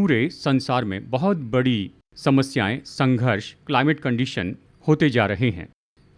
पूरे संसार में बहुत बड़ी समस्याएं, संघर्ष, क्लाइमेट कंडीशन होते जा रहे हैं।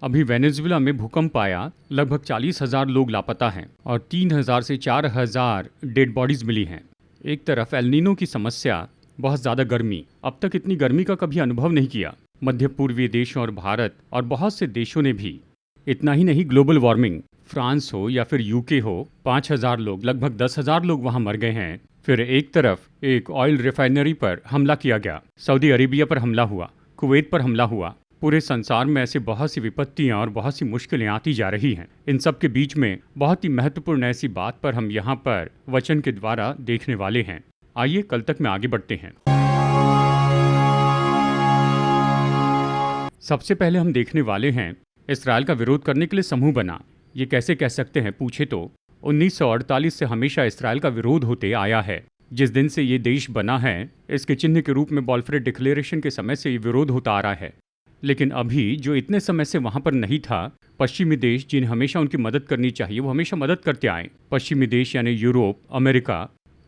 अभी वेनेजुएला में भूकंप आया, लगभग 40,000 लोग लापता हैं और 3,000 से 4,000 डेड बॉडीज मिली हैं। एक तरफ एल नीनो की समस्या, बहुत ज़्यादा गर्मी, अब तक इतनी गर्मी का कभी अनुभव नहीं किया। मध्य पूर्वी देशों और भारत और बहुत से देशों ने भी। इतना ही नहीं, ग्लोबल वार्मिंग, फ्रांस हो या फिर यूके हो, 5,000 लोग, लगभग 10,000 लोग वहां मर गए हैं। फिर एक तरफ एक ऑयल रिफाइनरी पर हमला किया गया, सऊदी अरेबिया पर हमला हुआ, कुवैत पर हमला हुआ। पूरे संसार में ऐसे बहुत सी विपत्तियां और बहुत सी मुश्किलें आती जा रही हैं। इन सब के बीच में बहुत ही महत्वपूर्ण ऐसी बात पर हम यहाँ पर वचन के द्वारा देखने वाले हैं। आइए कल तक में आगे बढ़ते हैं। सबसे पहले हम देखने वाले हैं इस्राएल का विरोध करने के लिए समूह बना। ये कैसे कह सकते हैं पूछे तो 1948 से हमेशा इस्राएल का विरोध होते आया है। जिस दिन से ये देश बना है, इसके चिन्ह के रूप में बॉल्फोर डिक्लेरेशन के समय से ये विरोध होता आ रहा है। लेकिन अभी जो इतने समय से वहां पर नहीं था, पश्चिमी देश जिन्हें हमेशा उनकी मदद करनी चाहिए वो हमेशा मदद करते आए। पश्चिमी देश यानी यूरोप, अमेरिका,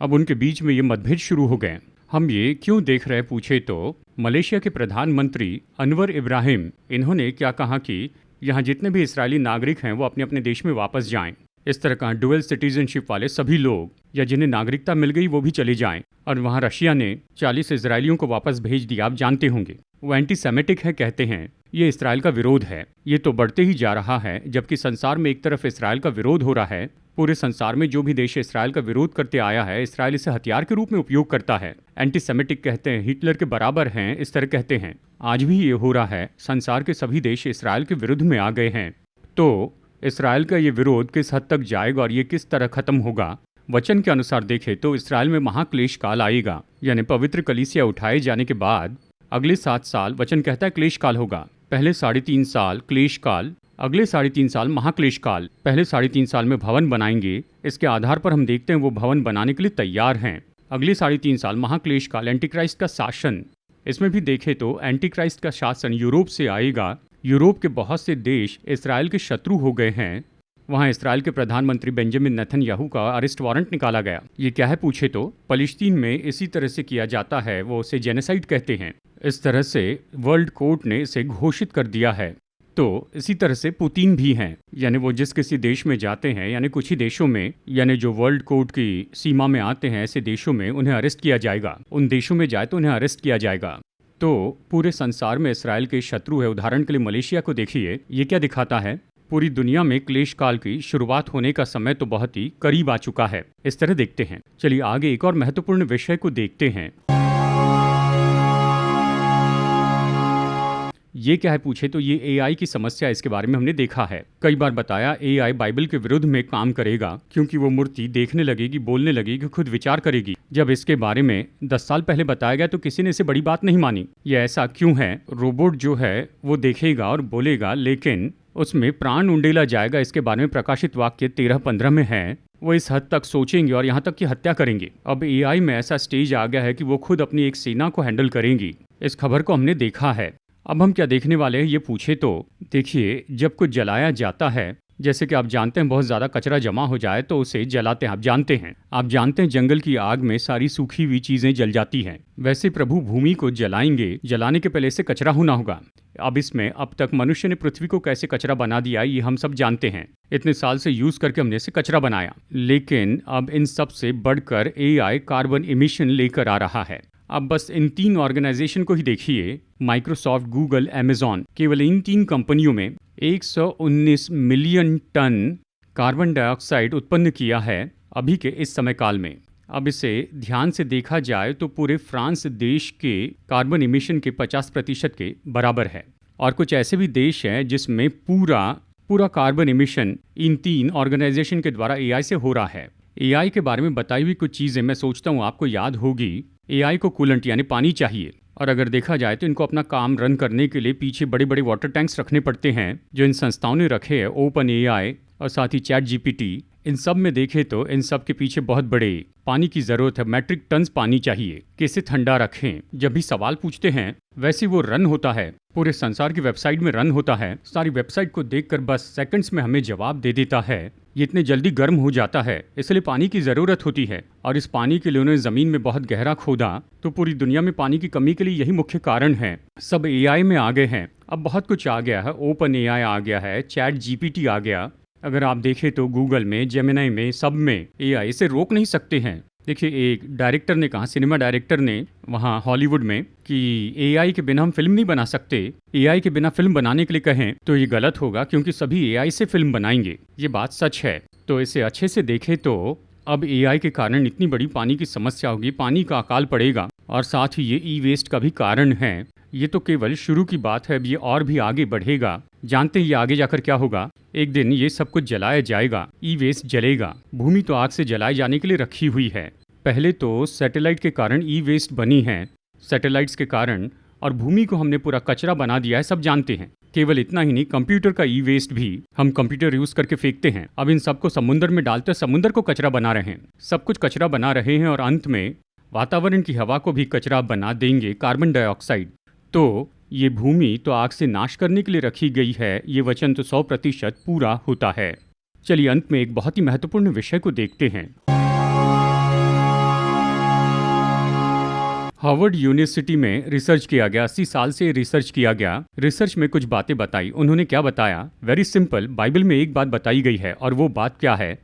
अब उनके बीच में ये मतभेद शुरू हो गए। हम ये क्यों देख रहे पूछे तो मलेशिया के प्रधानमंत्री अनवर इब्राहिम, इन्होंने क्या कहा कि यहाँ जितने भी इस्राएली नागरिक हैं वो अपने अपने देश में वापस जाएं। इस तरह का डुअल सिटीजनशिप वाले सभी लोग या जिन्हें नागरिकता मिल गई वो भी चले जाएं। और वहाँ रशिया ने 40 इजरायलियों को वापस भेज दिया, आप जानते होंगे। वो एंटी सेमेटिक है कहते हैं। ये इस्राएल का विरोध है, ये तो बढ़ते ही जा रहा है। जबकि संसार में एक तरफ इस्राएल का विरोध हो रहा है, पूरे संसार में जो भी देश इस्राएल का विरोध करते आया है, इस्राएल इसे हथियार के रूप में उपयोग करता है। एंटी सेमेटिक कहते हैं, हिटलर के बराबर हैं, इस तरह कहते हैं। आज भी ये हो रहा है, संसार के सभी देश इस्राएल के विरुद्ध में आ गए हैं। तो इस्राएल का ये विरोध किस हद तक जाएगा और ये किस तरह खत्म होगा? वचन के अनुसार देखें तो इस्राएल में महाक्लेश काल आएगा, यानी पवित्र कलीसिया उठाए जाने के बाद अगले 7 साल, वचन कहता है, क्लेश काल होगा। पहले 3.5 साल क्लेश काल, अगले 3.5 साल महाक्लेश काल। पहले 3.5 साल में भवन बनाएंगे, इसके आधार पर हम देखते हैं वो भवन बनाने के लिए तैयार हैं। अगले 3.5 साल महाक्लेश काल, एंटीक्राइस्ट का शासन। इसमें भी देखें तो एंटीक्राइस्ट का शासन यूरोप से आएगा। यूरोप के बहुत से देश इस्राएल के शत्रु हो गए हैं। वहाँ इस्राएल के प्रधानमंत्री बेंजामिन नेतन्याहू का अरेस्ट वारंट निकाला गया। ये क्या है पूछे तो फलस्तीन में इसी तरह से किया जाता है, वो उसे जेनोसाइड कहते हैं। इस तरह से वर्ल्ड कोर्ट ने इसे घोषित कर दिया है। तो इसी तरह से पुतिन भी हैं, यानी वो जिस किसी देश में जाते हैं, यानी कुछ ही देशों में, यानी जो वर्ल्ड कोर्ट की सीमा में आते हैं, ऐसे देशों में उन्हें अरेस्ट किया जाएगा। उन देशों में जाए तो उन्हें अरेस्ट किया जाएगा। तो पूरे संसार में इस्राएल के शत्रु है। उदाहरण के लिए मलेशिया को देखिए, ये क्या दिखाता है? पूरी दुनिया में क्लेश काल की शुरुआत होने का समय तो बहुत ही करीब आ चुका है। इस तरह देखते हैं। चलिए आगे एक और महत्वपूर्ण विषय को देखते हैं। ये क्या है पूछे तो ये एआई की समस्या, इसके बारे में हमने देखा है, कई बार बताया। एआई बाइबल के विरुद्ध में काम करेगा, क्योंकि वो मूर्ति देखने लगेगी, बोलने लगेगी, खुद विचार करेगी। जब इसके बारे में 10 साल पहले बताया गया तो किसी ने इसे बड़ी बात नहीं मानी। ये ऐसा क्यों है? रोबोट जो है वो देखेगा और बोलेगा, लेकिन उसमें प्राण उंडेला जाएगा। इसके बारे में प्रकाशित वाक्य 13-15 में है। वो इस हद तक सोचेंगे और यहाँ तक कि हत्या करेंगे। अब एआई में ऐसा स्टेज आ गया है कि वो खुद अपनी एक सेना को हैंडल करेंगी। इस खबर को हमने देखा है। अब हम क्या देखने वाले हैं ये पूछे तो देखिए, जब कुछ जलाया जाता है, जैसे कि आप जानते हैं बहुत ज़्यादा कचरा जमा हो जाए तो उसे जलाते हैं। आप जानते हैं जंगल की आग में सारी सूखी हुई चीज़ें जल जाती हैं। वैसे प्रभु भूमि को जलाएंगे, जलाने के पहले से कचरा होना होगा। अब इसमें अब तक मनुष्य ने पृथ्वी को कैसे कचरा बना दिया ये हम सब जानते हैं। इतने साल से यूज़ करके हमने इसे कचरा बनाया। लेकिन अब इन सब से बढ़कर एआई कार्बन इमिशन लेकर आ रहा है। अब बस इन 3 ऑर्गेनाइजेशन को ही देखिए, माइक्रोसॉफ्ट, गूगल, अमेजॉन, केवल इन 3 कंपनियों में 119 मिलियन टन कार्बन डाइऑक्साइड उत्पन्न किया है अभी के इस समय काल में। अब इसे ध्यान से देखा जाए तो पूरे फ्रांस देश के कार्बन इमिशन के 50% के बराबर है। और कुछ ऐसे भी देश हैं जिसमें पूरा कार्बन इमिशन इन 3 ऑर्गेनाइजेशन के द्वारा एआई से हो रहा है। एआई के बारे में बताई हुई कुछ चीज़ें मैं सोचता हूँ आपको याद होगी। एआई को कूलेंट यानी पानी चाहिए, और अगर देखा जाए तो इनको अपना काम रन करने के लिए पीछे बड़े बड़े वाटर टैंक्स रखने पड़ते हैं, जो इन संस्थाओं ने रखे हैं, ओपन एआई और साथ ही चैट जीपीटी। इन सब में देखें तो इन सब के पीछे बहुत बड़े पानी की जरूरत है, मैट्रिक टन्स पानी चाहिए, कैसे ठंडा रखें। जब भी सवाल पूछते हैं वैसे वो रन होता है, पूरे संसार की वेबसाइट में रन होता है। सारी वेबसाइट को देखकर बस सेकंड्स में हमें जवाब दे देता है। ये इतने जल्दी गर्म हो जाता है, इसलिए पानी की जरूरत होती है। और इस पानी के लिए उन्होंने जमीन में बहुत गहरा खोदा, तो पूरी दुनिया में पानी की कमी के लिए यही मुख्य कारण है। सब एआई में आ गए हैं, अब बहुत कुछ आ गया है। ओपन एआई आ गया है, चैट जीपीटी आ गया। अगर आप देखें तो गूगल में, जेमिनी में, सब में एआई, इसे रोक नहीं सकते हैं। देखिए, एक डायरेक्टर ने कहा, सिनेमा डायरेक्टर ने वहाँ हॉलीवुड में, कि एआई के बिना हम फिल्म नहीं बना सकते। एआई के बिना फिल्म बनाने के लिए कहें तो ये गलत होगा, क्योंकि सभी एआई से फिल्म बनाएंगे। ये बात सच है। तो इसे अच्छे से देखें तो अब एआई के कारण इतनी बड़ी पानी की समस्या होगी, पानी का अकाल पड़ेगा, और साथ ही ये ई वेस्ट का भी कारण है। ये तो केवल शुरू की बात है, अब ये और भी आगे बढ़ेगा। जानते हैं ये आगे जाकर क्या होगा? एक दिन ये सब कुछ जलाया जाएगा, ई वेस्ट जलेगा। भूमि तो आग से जलाए जाने के लिए रखी हुई है। पहले तो सैटेलाइट के कारण ई वेस्ट बनी है, सैटेलाइट्स के कारण, और भूमि को हमने पूरा कचरा बना दिया है, सब जानते हैं। केवल इतना ही नहीं, कंप्यूटर का ई वेस्ट भी हम कंप्यूटर यूज करके फेंकते हैं। अब इन सबको समुद्र में डालते, समुद्र को कचरा बना रहे हैं, सब कुछ कचरा बना रहे हैं, और अंत में वातावरण की हवा को भी कचरा बना देंगे, कार्बन डाइऑक्साइड। तो ये भूमि तो आग से नाश करने के लिए रखी गई है, ये वचन तो 100% पूरा होता है। चलिए अंत में एक बहुत ही महत्वपूर्ण विषय को देखते हैं। हार्वर्ड यूनिवर्सिटी में रिसर्च किया गया, 80 साल से रिसर्च किया गया। रिसर्च में कुछ बातें बताई। उन्होंने क्या बताया? वेरी सिंपल, बाइबल में एक बात बताई गई है, और वो बात क्या है?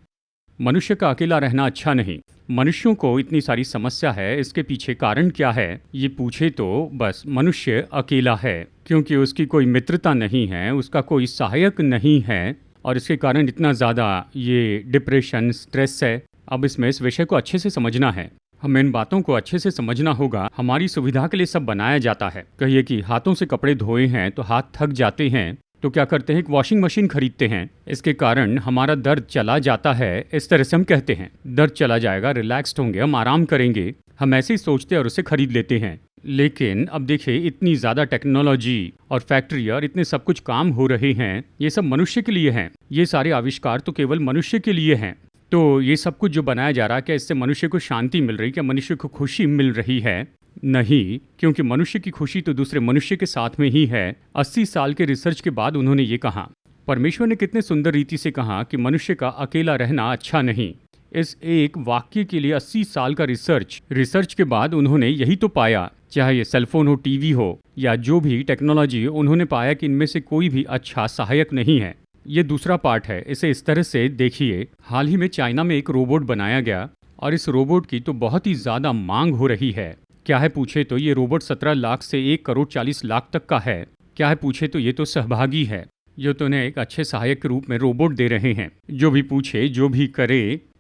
मनुष्य का अकेला रहना अच्छा नहीं। मनुष्यों को इतनी सारी समस्या है, इसके पीछे कारण क्या है? ये पूछे तो बस मनुष्य अकेला है, क्योंकि उसकी कोई मित्रता नहीं है, उसका कोई सहायक नहीं है, और इसके कारण इतना ज़्यादा ये डिप्रेशन, स्ट्रेस है। अब इसमें इस विषय को अच्छे से समझना है, हमें इन बातों को अच्छे से समझना होगा। हमारी सुविधा के लिए सब बनाया जाता है। कहिए कि हाथों से कपड़े धोए हैं तो हाथ थक जाते हैं, तो क्या करते हैं? एक वॉशिंग मशीन खरीदते हैं। इसके कारण हमारा दर्द चला जाता है। इस तरह से हम कहते हैं दर्द चला जाएगा, रिलैक्स्ड होंगे, हम आराम करेंगे। हम ऐसे ही सोचते हैं और उसे खरीद लेते हैं। लेकिन अब देखिए, इतनी ज़्यादा टेक्नोलॉजी और फैक्ट्री और इतने सब कुछ काम हो रहे हैं, ये सब मनुष्य के लिए हैं। ये सारे आविष्कार तो केवल मनुष्य के लिए हैं। तो ये सब कुछ जो बनाया जा रहा है, क्या इससे मनुष्य को शांति मिल रही? क्या मनुष्य को खुशी मिल रही है? नहीं, क्योंकि मनुष्य की खुशी तो दूसरे मनुष्य के साथ में ही है। 80 साल के रिसर्च के बाद उन्होंने ये कहा। परमेश्वर ने कितने सुंदर रीति से कहा कि मनुष्य का अकेला रहना अच्छा नहीं। इस एक वाक्य के लिए 80 साल का रिसर्च के बाद उन्होंने यही तो पाया। चाहे ये सेलफोन हो, टीवी हो, या जो भी टेक्नोलॉजी हो, उन्होंने पाया कि इनमें से कोई भी अच्छा सहायक नहीं है। ये दूसरा पार्ट है। इसे इस तरह से देखिए, हाल ही में चाइना में एक रोबोट बनाया गया, और इस रोबोट की तो बहुत ही ज़्यादा मांग हो रही है। क्या है पूछे तो ये रोबोट 17 लाख से 1 करोड़ 40 लाख तक का है। क्या है पूछे तो ये तो सहभागी है, जो तो उन्हें एक अच्छे सहायक के रूप में रोबोट दे रहे हैं। जो भी पूछे, जो भी करे,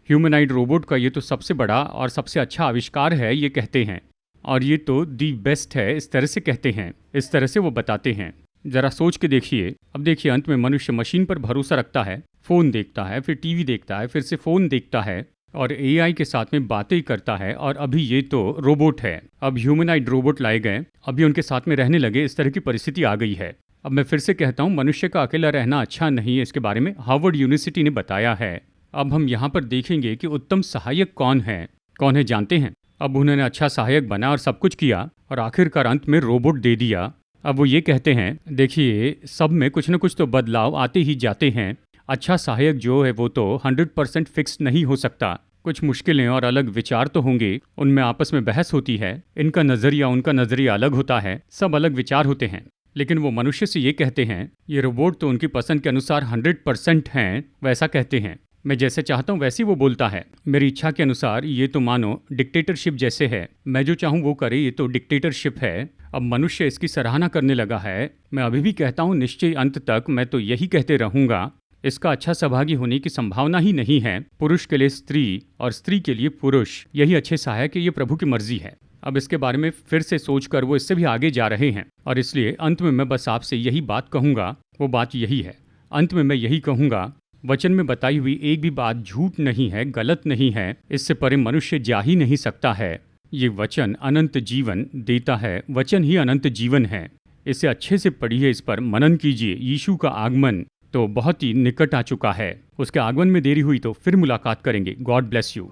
ह्यूमनाइड रोबोट का ये तो सबसे बड़ा और सबसे अच्छा आविष्कार है, ये कहते हैं। और ये तो दी बेस्ट है, इस तरह से कहते हैं, इस तरह से वो बताते हैं। जरा सोच के देखिए। अब देखिए, अंत में मनुष्य मशीन पर भरोसा रखता है, फोन देखता है, फिर टीवी देखता है, फिर से फोन देखता है, और एआई के साथ में बातें करता है। और अभी ये तो रोबोट है। अब ह्यूमनाइड रोबोट लाए गए, अभी उनके साथ में रहने लगे, इस तरह की परिस्थिति आ गई है। अब मैं फिर से कहता हूँ, मनुष्य का अकेला रहना अच्छा नहीं है। इसके बारे में हार्वर्ड यूनिवर्सिटी ने बताया है। अब हम यहाँ पर देखेंगे कि उत्तम सहायक कौन है जानते हैं? अब उन्होंने अच्छा सहायक बना और सब कुछ किया, और आखिरकार अंत में रोबोट दे दिया। अब वो ये कहते हैं, देखिए, सब में कुछ न कुछ तो बदलाव आते ही जाते हैं। अच्छा सहायक जो है वो तो 100% फिक्स नहीं हो सकता। कुछ मुश्किलें और अलग विचार तो होंगे, उनमें आपस में बहस होती है, इनका नज़रिया उनका नज़रिया अलग होता है, सब अलग विचार होते हैं। लेकिन वो मनुष्य से ये कहते हैं, ये रोबोट तो उनकी पसंद के अनुसार 100% हैं, वैसा कहते हैं। मैं जैसे चाहता हूँ वैसे ही वो बोलता है, मेरी इच्छा के अनुसार। ये तो मानो डिक्टेटरशिप जैसे है, मैं जो चाहूँ वो करे, ये तो डिक्टेटरशिप है। अब मनुष्य इसकी सराहना करने लगा है। मैं अभी भी कहता हूँ, निश्चय अंत तक मैं तो यही कहते रहूँगा, इसका अच्छा सहभागी होने की संभावना ही नहीं है। पुरुष के लिए स्त्री और स्त्री के लिए पुरुष, यही अच्छे सहायक है, ये प्रभु की मर्जी है। अब इसके बारे में फिर से सोचकर वो इससे भी आगे जा रहे हैं, और इसलिए अंत में मैं बस आपसे यही बात कहूँगा, वो बात यही है। अंत में मैं यही कहूँगा, वचन में बताई हुई एक भी बात झूठ नहीं है, गलत नहीं है, इससे परे मनुष्य जा ही नहीं सकता है। ये वचन अनंत जीवन देता है, वचन ही अनंत जीवन है। इसे अच्छे से पढ़िए, इस पर मनन कीजिए। यीशु का आगमन तो बहुत ही निकट आ चुका है। उसके आगमन में देरी हुई तो फिर मुलाकात करेंगे। God bless you.